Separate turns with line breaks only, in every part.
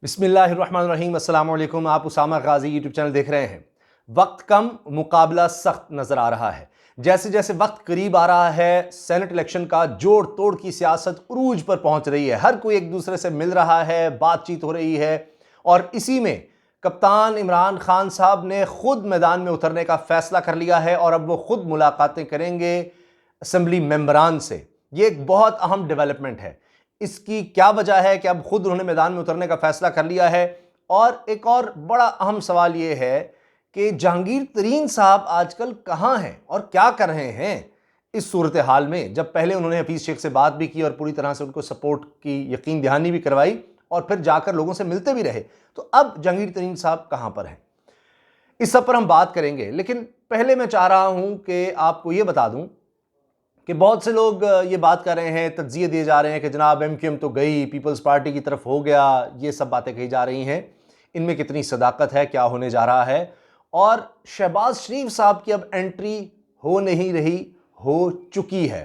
बिस्मिल्लाहिर्रहमानिर्रहीम अस्सलाम वालेकुम। आप उसामा गाजी यूट्यूब चैनल देख रहे हैं। वक्त कम, मुकाबला सख्त नजर आ रहा है। जैसे जैसे वक्त करीब आ रहा है, सेनेट इलेक्शन का जोड़ तोड़ की सियासत उरूज पर पहुंच रही है। हर कोई एक दूसरे से मिल रहा है, बातचीत हो रही है और इसी में कप्तान इमरान खान साहब ने खुद मैदान में उतरने का फैसला कर लिया है और अब वो खुद मुलाकातें करेंगे असेंबली मेंबरान से। ये एक बहुत अहम डेवलपमेंट है। इसकी क्या वजह है कि अब खुद उन्होंने मैदान में उतरने का फैसला कर लिया है। और एक और बड़ा अहम सवाल यह है कि जहांगीर तरीन साहब आजकल कहां हैं और क्या कर रहे हैं इस सूरत हाल में, जब पहले उन्होंने हफीज शेख से बात भी की और पूरी तरह से उनको सपोर्ट की यकीन दहानी भी करवाई और फिर जाकर लोगों से मिलते भी रहे। तो अब जहांगीर तरीन साहब कहां पर हैं, इस सब पर हम बात करेंगे। लेकिन पहले मैं चाह रहा हूं कि आपको यह बता दूं कि बहुत से लोग ये बात कर रहे हैं, तज्जिए दिए जा रहे हैं कि जनाब एमक्यूएम तो गई, पीपल्स पार्टी की तरफ हो गया, ये सब बातें कही जा रही हैं। इनमें कितनी सदाकत है, क्या होने जा रहा है। और शहबाज शरीफ साहब की अब एंट्री हो नहीं रही, हो चुकी है।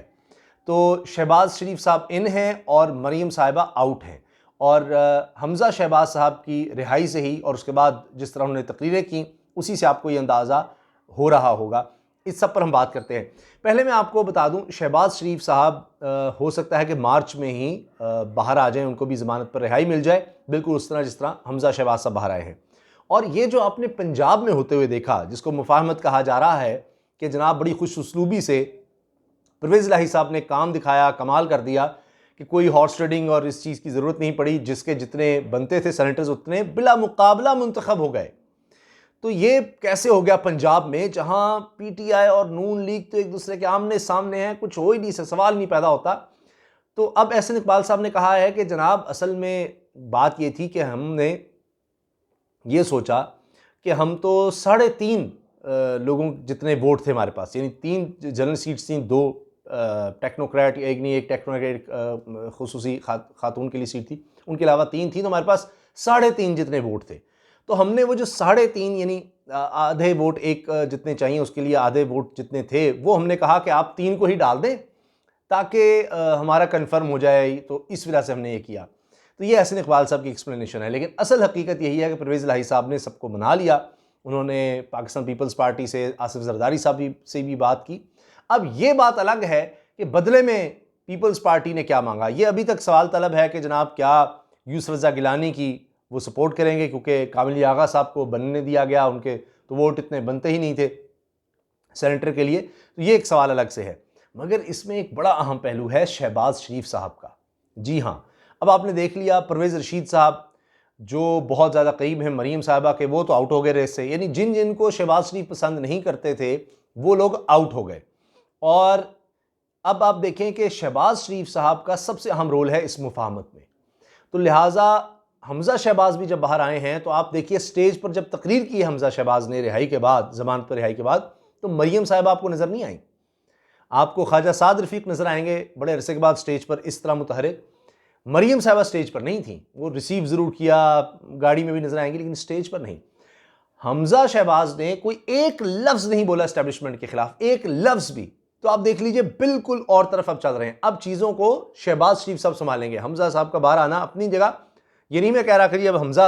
तो शहबाज शरीफ साहब इन हैं और मरीम साहिबा आउट हैं। और हमज़ा शहबाज साहब की रिहाई से ही और उसके बाद जिस तरह उन्होंने तकरीरें की, उसी से आपको ये अंदाज़ा हो रहा होगा। इस सब पर हम बात करते हैं। पहले मैं आपको बता दूं, शहबाज शरीफ साहब हो सकता है कि मार्च में ही बाहर आ जाएं, उनको भी ज़मानत पर रिहाई मिल जाए, बिल्कुल उस तरह जिस तरह हमज़ा शहबाज साहब बाहर आए हैं। और ये जो आपने पंजाब में होते हुए देखा, जिसको मुफाहमत कहा जा रहा है कि जनाब बड़ी खुश उसलूबी से परवेज़ इलाही साहब ने काम दिखाया, कमाल कर दिया कि कोई हॉर्स ट्रेडिंग और इस चीज़ की ज़रूरत नहीं पड़ी, जिसके जितने बनते थे सेनेटर्स उतने बिला मुकाबला मुंतखब हो गए। तो ये कैसे हो गया पंजाब में, जहां पीटीआई और नून लीग तो एक दूसरे के आमने सामने हैं, कुछ हो ही नहीं, सवाल नहीं पैदा होता। तो अब एहसन इकबाल साहब ने कहा है कि जनाब असल में बात ये थी कि हमने ये सोचा कि हम तो 3.5 लोगों जितने वोट थे हमारे पास, यानी 3 जनरल सीट्स थी, 2 टेक्नोक्रेट, एक नहीं एक टेक्नोक्रेट खुसूसी खातून के लिए सीट थी, उनके अलावा 3 थी, तो हमारे पास 3.5 जितने वोट थे। तो हमने वो जो 3.5 यानी आधे वोट एक जितने चाहिए उसके लिए आधे वोट जितने थे, वो हमने कहा कि आप 3 को ही डाल दें ताकि हमारा कन्फर्म हो जाए। तो इस वजह से हमने ये किया। तो ये एहसन इकबाल साहब की एक्सप्लेनेशन है। लेकिन असल हकीकत यही है कि परवेज़ इलाही साहब ने सबको मना लिया। उन्होंने पाकिस्तान पीपल्स पार्टी से आसिफ जरदारी साहब से भी बात की। अब ये बात अलग है कि बदले में पीपल्स पार्टी ने क्या मांगा, ये अभी तक सवाल तलब है कि जनाब क्या यूसुफ रज़ा गिलानी की वो सपोर्ट करेंगे, क्योंकि कामिल आगा साहब को बनने दिया गया, उनके तो वोट इतने बनते ही नहीं थे सेनेटर के लिए। तो ये एक सवाल अलग से है। मगर इसमें एक बड़ा अहम पहलू है शहबाज शरीफ साहब का। जी हाँ, अब आपने देख लिया परवेज़ रशीद साहब जो बहुत ज़्यादा करीब हैं मरीम साहिबा के, वो तो आउट हो गए रेस से। यानी जिन जिनको शहबाज शरीफ पसंद नहीं करते थे वो लोग आउट हो गए। और अब आप देखें कि शहबाज शरीफ साहब का सबसे अहम रोल है इस मुफाहमत में। तो लिहाजा हमज़ा शहबाज भी जब बाहर आए हैं, तो आप देखिए स्टेज पर जब तकरीर की हमज़ा शहबाज ने रिहाई के बाद, जमानत पर रिहाई के बाद, तो मरीम साहिबा आपको नज़र नहीं आई। आपको ख्वाजा साद रफ़ीक नज़र आएंगे बड़े अरसे के बाद स्टेज पर इस तरह मुतहरिक। मरीम साहिबा स्टेज पर नहीं थी, वो रिसीव ज़रूर किया, गाड़ी में भी नज़र आएंगी, लेकिन स्टेज पर नहीं। हमज़ा शहबाज ने कोई एक लफ्ज़ नहीं बोला एस्टेब्लिशमेंट के खिलाफ, एक लफ्ज़ भी। तो आप देख लीजिए बिल्कुल और तरफ अब चल रहे हैं। अब चीज़ों को शहबाज शरीफ साहब संभालेंगे। हमज़ा साहब का बाहर आना अपनी जगह, ये नहीं मैं कह रहा करिए अब हमज़ा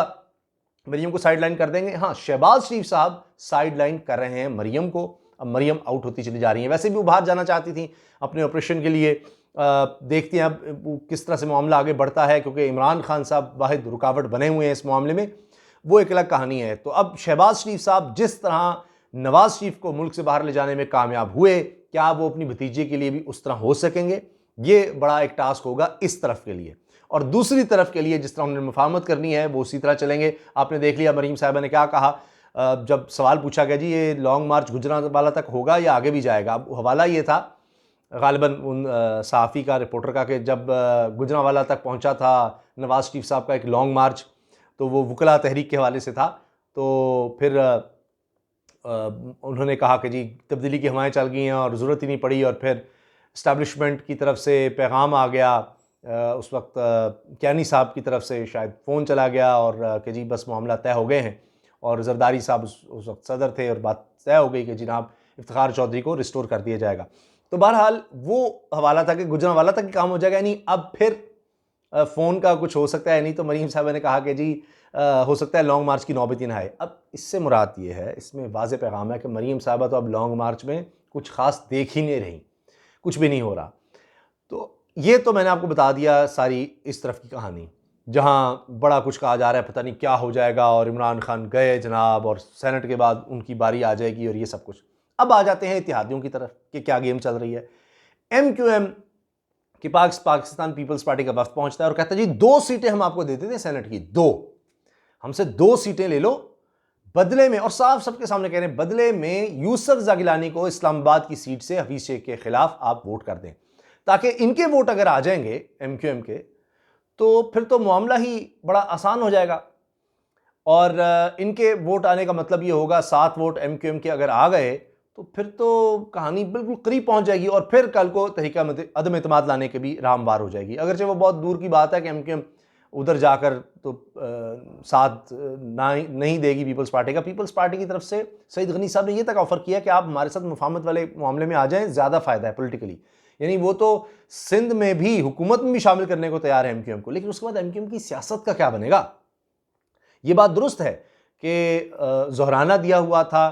मरियम को साइड लाइन कर देंगे। हाँ, शहबाज शरीफ साहब साइड लाइन कर रहे हैं मरियम को। अब मरियम आउट होती चली जा रही है। वैसे भी वो बाहर जाना चाहती थी अपने ऑपरेशन के लिए। देखते हैं अब किस तरह से मामला आगे बढ़ता है, क्योंकि इमरान खान साहब वाहिद रुकावट बने हुए हैं इस मामले में, वो एक अलग कहानी है। तो अब शहबाज शरीफ साहब जिस तरह नवाज शरीफ को मुल्क से बाहर ले जाने में कामयाब हुए, क्या वो अपनी भतीजे के लिए भी उस तरह हो सकेंगे? ये बड़ा एक टास्क होगा इस तरफ के लिए। और दूसरी तरफ के लिए जिस तरह उन्होंने मुफाहमत करनी है वो उसी तरह चलेंगे। आपने देख लिया मरीम साहिबा ने क्या कहा, जब सवाल पूछा गया जी ये लॉन्ग मार्च गुजरांवाला तक होगा या आगे भी जाएगा। अब हवाला ये था गालिबन उन सहाफ़ी का, रिपोर्टर का, कि जब गुजरांवाला तक पहुंचा था नवाज शरीफ साहब का एक लॉन्ग मार्च, तो वो वकला तहरीक के हवाले से था। तो फिर उन्होंने कहा कि जी तब्दीली की हवाएं चल गई हैं और ज़रूरत ही नहीं पड़ी। और फिर इस्टेब्लिशमेंट की तरफ से पैगाम आ गया, उस वक्त कैनी साहब की तरफ से शायद फ़ोन चला गया और कि जी बस मामला तय हो गए हैं। और जरदारी साहब उस वक्त सदर थे और बात तय हो गई कि जनाब इफ्तिखार चौधरी को रिस्टोर कर दिया जाएगा। तो बहरहाल वो हवाला था कि गुजरांवाला तक ही काम हो जाएगा। यानी अब फिर फ़ोन का कुछ हो सकता है, नहीं तो मरीम साहबा ने कहा कि जी हो सकता है लॉन्ग मार्च की नौबत ही ना आए। अब इससे मुराद ये है, इसमें वाज़ेह पैगाम है कि मरीम साहबा तो अब लॉन्ग मार्च में कुछ ख़ास देख ही नहीं रही, कुछ भी नहीं हो रहा। तो ये तो मैंने आपको बता दिया सारी इस तरफ की कहानी, जहाँ बड़ा कुछ कहा जा रहा है, पता नहीं क्या हो जाएगा और इमरान खान गए जनाब और सेनेट के बाद उनकी बारी आ जाएगी और ये सब कुछ। अब आ जाते हैं इत्तेहादियों की तरफ कि क्या गेम चल रही है। MQM कि पाकिस्तान पीपल्स पार्टी का वफ्द पहुंचता है और कहता है जी 2 सीटें हम आपको देते थे सेनेट की, 2, हमसे 2 सीटें ले लो बदले में, और साफ सबके सामने कह रहे हैं बदले में यूसुफ जागिलानी को इस्लामाबाद की सीट से हफीज शेख के खिलाफ आप वोट कर दें, ताकि इनके वोट अगर आ जाएंगे MQM के तो फिर तो मामला ही बड़ा आसान हो जाएगा। और इनके वोट आने का मतलब ये होगा 7 वोट MQM के अगर आ गए तो फिर तो कहानी बिल्कुल करीब पहुंच जाएगी और फिर कल को तहरीका अदम एतमाद लाने के भी रामवार हो जाएगी। अगरचे वो बहुत दूर की बात है कि MQM उधर जाकर तो साथ नहीं देगी पीपल्स पार्टी का। पीपल्स पार्टी की तरफ से सईद गनी साहब ने यह तक ऑफर किया कि आप हमारे साथ मुफाहमत वाले मामले में आ जाएं, ज़्यादा फ़ायदा है पॉलिटिकली। यानी वो तो सिंध में भी हुकूमत में भी शामिल करने को तैयार है MQM को, लेकिन उसके बाद MQM की सियासत का क्या बनेगा। ये बात दुरुस्त है कि ज़हराना दिया हुआ था,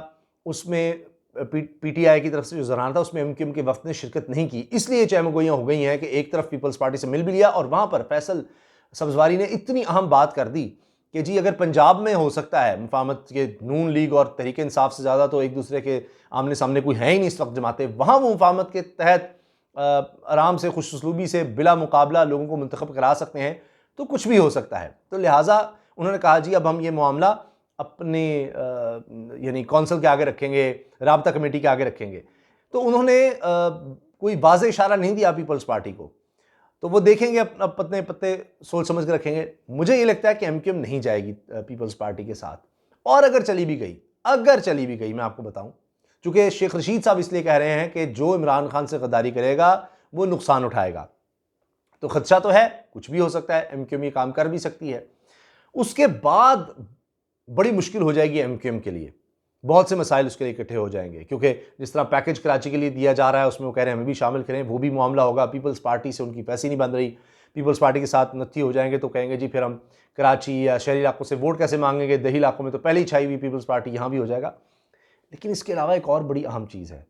उसमें PTI की तरफ से जो ज़हराना था उसमें MQM के वफ्द ने शिरकत नहीं की, इसलिए चहमगोइयाँ हो गई हैं कि एक तरफ पीपल्स पार्टी से मिल भी लिया और वहाँ पर फैसल सब्जवारी ने इतनी अहम बात कर दी कि जी अगर पंजाब में हो सकता है मुफाहमत के नून लीग और तहरीक इंसाफ से ज़्यादा तो एक दूसरे के आमने सामने कोई है ही नहीं इस वक्त जमाते, वहाँ वो मुफाहमत के तहत आराम से खुशउस्लूबी से बिला मुकाबला लोगों को मुंतखब करा सकते हैं, तो कुछ भी हो सकता है। तो लिहाजा उन्होंने कहा जी अब हम ये मामला अपने यानी कौंसल के आगे रखेंगे, राबता कमेटी के आगे रखेंगे। तो उन्होंने कोई वाज़ेह इशारा नहीं दिया पीपल्स पार्टी को, तो वो देखेंगे अपना पत्ते पत्ते सोच समझ के रखेंगे। मुझे ये लगता है कि MQM नहीं जाएगी पीपल्स पार्टी के साथ, और अगर चली भी गई मैं आपको बताऊं, चूंकि शेख रशीद साहब इसलिए कह रहे हैं कि जो इमरान खान से गद्दारी करेगा वो नुकसान उठाएगा, तो खदशा तो है, कुछ भी हो सकता है, MQM ये काम कर भी सकती है। उसके बाद बड़ी मुश्किल हो जाएगी MQM के लिए, बहुत से मसाइल उसके लिए इकट्ठे हो जाएंगे, क्योंकि जिस तरह पैकेज कराची के लिए दिया जा रहा है उसमें वो कह रहे हैं हमें भी शामिल करें, वो भी मामला होगा। पीपल्स पार्टी से उनकी पैसी नहीं बन रही, पीपल्स पार्टी के साथ नत्थी हो जाएंगे तो कहेंगे जी फिर हम कराची या शहरी इलाकों से वोट कैसे मांगेंगे, दही इलाकों में तो पहले ही छाई हुई पीपल्स पार्टी, यहाँ भी हो जाएगा। लेकिन इसके अलावा एक और बड़ी अहम चीज़ है,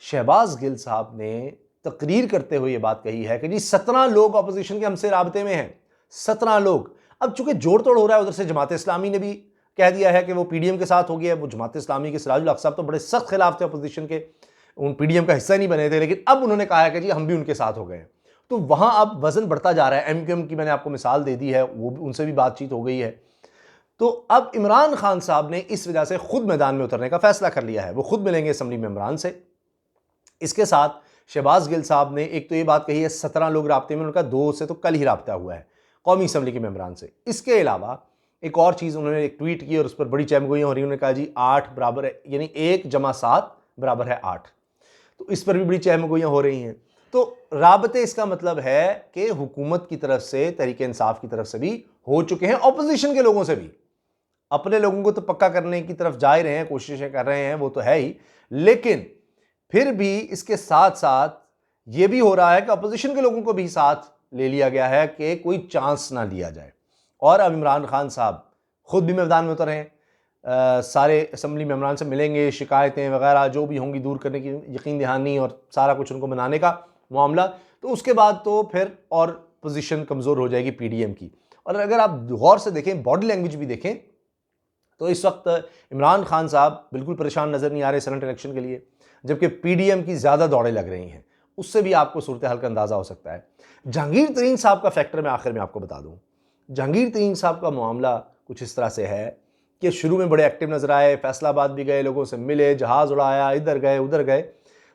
शहबाज गिल साहब ने तकरीर करते हुए ये बात कही है कि जी 17 लोग अपोजिशन के हमसे राबते में हैं, 17 लोग। अब चूंकि जोड़ तोड़ हो रहा है, उधर से जमात इस्लामी ने भी कह दिया है कि वो PDM के साथ हो गया है। वो जमात इस्लामी के सिराजुल हक साहब तो बड़े सख्त खिलाफ थे अपोजिशन के, उन PDM का हिस्सा नहीं बने थे, लेकिन अब उन्होंने कहा है कि जी हम भी उनके साथ हो गए हैं। तो वहां अब वजन बढ़ता जा रहा है। MQM की मैंने आपको मिसाल दे दी है, वो उनसे भी बातचीत हो गई है। तो अब इमरान खान साहब ने इस वजह से खुद मैदान में उतरने का फैसला कर लिया है, वो खुद मिलेंगे असम्बली मेंबरान से। इसके साथ शहबाज गिल साहब ने एक तो ये बात कही है 17 लोग राब्ते में, उनका 2 से तो कल ही राब्ता हुआ है कौमी असम्बली के मेंबरान से। इसके अलावा एक और चीज़ उन्होंने एक ट्वीट की और उस पर बड़ी चहमगोइयाँ हो रही, उन्होंने कहा जी 8 बराबर है, यानी 1 + 7 बराबर है 8। तो इस पर भी बड़ी चहमगोइयाँ हो रही हैं। तो राबते इसका मतलब है कि हुकूमत की तरफ से, तहरीक इंसाफ की तरफ से भी हो चुके हैं, ऑपोजिशन के लोगों से भी। अपने लोगों को तो पक्का करने की तरफ जा ही रहे हैं, कोशिशें कर रहे हैं, वो तो है ही, लेकिन फिर भी इसके साथ साथ ये भी हो रहा है कि अपोजिशन के लोगों को भी साथ ले लिया गया है कि कोई चांस ना लिया जाए। और अब इमरान खान साहब खुद भी मैदान में उतरे हैं, सारे असम्बली मेंबरान से मिलेंगे, शिकायतें वगैरह जो भी होंगी दूर करने की यकीन दहानी और सारा कुछ उनको मनाने का मामला। तो उसके बाद तो फिर और पोजीशन कमज़ोर हो जाएगी PDM की। और अगर आप गौर से देखें, बॉडी लैंग्वेज भी देखें, तो इस वक्त इमरान खान साहब बिल्कुल परेशान नज़र नहीं आ रहे सेनेट इलेक्शन के लिए, जबकि PDM की ज़्यादा दौड़ें लग रही हैं। उससे भी आपको सूरत हाल का अंदाज़ा हो सकता है। जहांगीर तरीन साहब का फैक्टर मैं आखिर में आपको बता दूँ। जहांगीर तरीन साहब का मामला कुछ इस तरह से है कि शुरू में बड़े एक्टिव नज़र आए, फैसलाबाद भी गए, लोगों से मिले, जहाज़ उड़ाया, इधर गए उधर गए।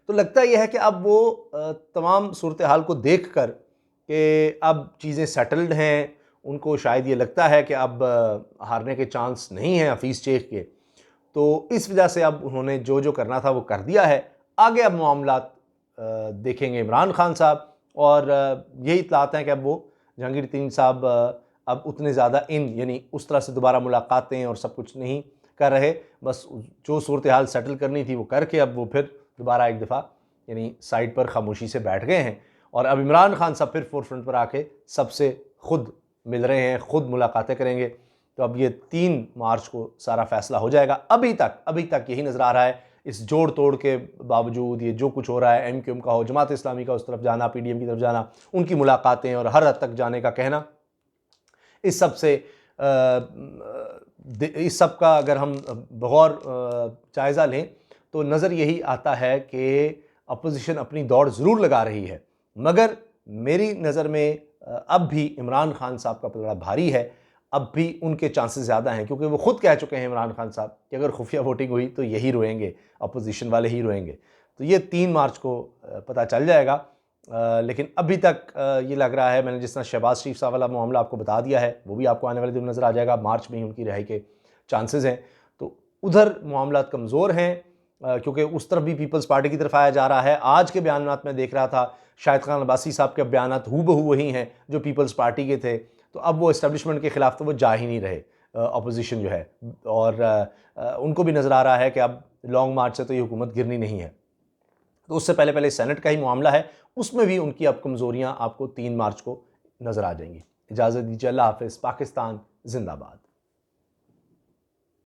तो लगता यह है कि अब वो तमाम सूरत हाल को देख कर कि अब चीज़ें सेटल्ड हैं, उनको शायद ये लगता है कि अब हारने के चांस नहीं हैं हफीज़ शेख के। तो इस वजह से अब उन्होंने जो जो करना था वो कर दिया है। आगे अब मामला देखेंगे इमरान खान साहब, और यही इतलात हैं कि अब वो जहांगीर तरीन साहब अब उतने ज़्यादा यानी उस तरह से दोबारा मुलाकातें और सब कुछ नहीं कर रहे, बस जो सूरत हाल सेटल करनी थी वो करके अब वो फिर दोबारा एक दफ़ा यानी साइड पर खामोशी से बैठ गए हैं। और अब इमरान खान साहब फिर फोरफ्रंट पर आके सबसे खुद मिल रहे हैं, खुद मुलाकातें करेंगे। तो अब ये 3 मार्च को सारा फैसला हो जाएगा। अभी तक यही नज़र आ रहा है, इस जोड़ तोड़ के बावजूद ये जो कुछ हो रहा है, MQM का हो, जमात इस्लामी का उस तरफ जाना, PDM की तरफ जाना, उनकी मुलाकातें और हर हद तक जाने का कहना, इस सब का अगर हम बगौर जायज़ा लें तो नज़र यही आता है कि अपोजिशन अपनी दौड़ ज़रूर लगा रही है, मगर मेरी नज़र में अब भी इमरान खान साहब का पलड़ा भारी है। अब भी उनके चांसेस ज़्यादा हैं, क्योंकि वो खुद कह चुके हैं इमरान खान साहब कि अगर खुफिया वोटिंग हुई तो यही रोएंगे, अपोजिशन वाले ही रोएंगे। तो ये 3 मार्च को पता चल जाएगा। लेकिन अभी तक ये लग रहा है, मैंने जिस तरह शहबाज शरीफ साहब वाला मामला आपको बता दिया है, वो भी आपको आने वाले दिन नज़र आ जाएगा। मार्च में ही उनकी रिहाई के चांसेस हैं। तो उधर मामला कमज़ोर हैं, क्योंकि उस तरफ भी पीपल्स पार्टी की तरफ आया जा रहा है। आज के बयानात में देख रहा था, शाहिद खान अब्बासी साहब के बयानात हूबहू वही हैं जो पीपल्स पार्टी के थे। तो अब वो इस्टेब्लिशमेंट के ख़िलाफ़ तो वो जा ही नहीं रहे, अपोजिशन जो है, और उनको भी नज़र आ रहा है कि अब लॉन्ग मार्च से तो ये हुकूमत गिरनी नहीं है। तो उससे पहले सेनेट का ही मामला है, उसमें भी उनकी अब कमज़ोरियाँ आपको 3 मार्च को नज़र आ जाएंगी। इजाज़त दीजिए, अल्लाह हाफ़िज़। पाकिस्तान जिंदाबाद।